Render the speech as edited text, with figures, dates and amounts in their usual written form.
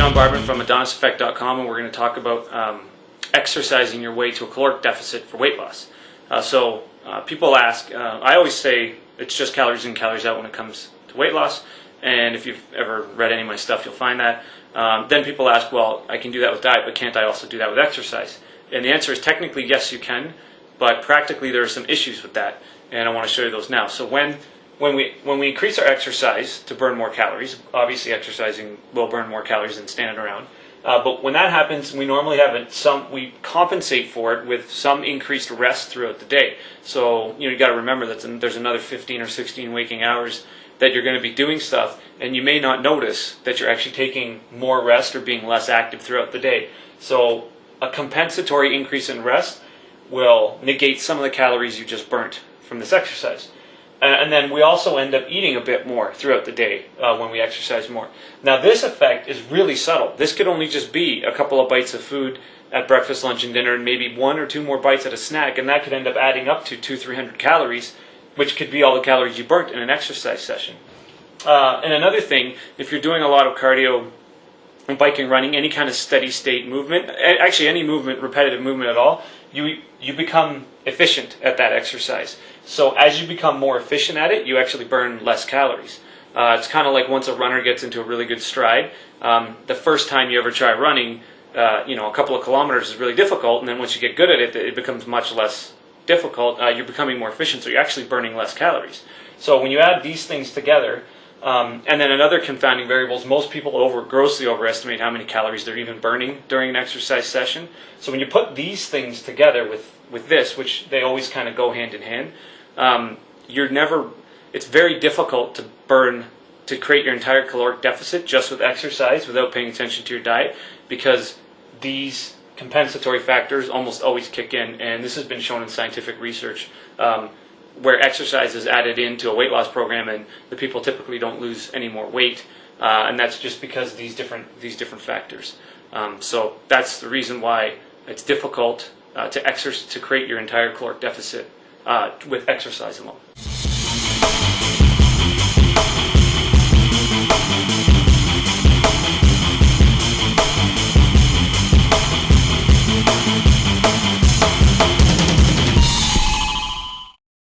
John Barban from AdonisEffect.com, and we're going to talk about exercising your way to a caloric deficit for weight loss. People ask, I always say it's just calories in, calories out when it comes to weight loss, and if you've ever read any of my stuff, you'll find that. Then people ask, well, I can do that with diet, but can't I also do that with exercise? And the answer is technically yes, you can, but practically there are some issues with that, and I want to show you those now. So when we increase our exercise to burn more calories, obviously exercising will burn more calories than standing around. But when that happens, we normally have we compensate for it with some increased rest throughout the day. So you got to remember that there's another 15 or 16 waking hours that you're going to be doing stuff, and you may not notice that you're actually taking more rest or being less active throughout the day. So a compensatory increase in rest will negate some of the calories you just burnt from this exercise. And then we also end up eating a bit more throughout the day when we exercise more. Now this effect is really subtle. This could only just be a couple of bites of food at breakfast, lunch, and dinner, and maybe 1 or 2 more bites at a snack, and that could end up adding up to 200-300 calories, which could be all the calories you burnt in an exercise session. And another thing, if you're doing a lot of cardio, biking, running, any kind of steady state movement, actually any movement, repetitive movement at all, you become efficient at that exercise. So as you become more efficient at it, you actually burn less calories. It's kind of like once a runner gets into a really good stride, the first time you ever try running, a couple of kilometers is really difficult, and then once you get good at it, it becomes much less difficult. You're becoming more efficient, so you're actually burning less calories. So when you add these things together, and then another confounding variable is most people grossly overestimate how many calories they're even burning during an exercise session. So when you put these things together with this, which they always kind of go hand in hand, it's very difficult to create your entire caloric deficit just with exercise without paying attention to your diet, because these compensatory factors almost always kick in, and this has been shown in scientific research where exercise is added into a weight loss program, and the people typically don't lose any more weight, and that's just because of these different factors. So that's the reason why it's difficult to create your entire caloric deficit with exercise alone.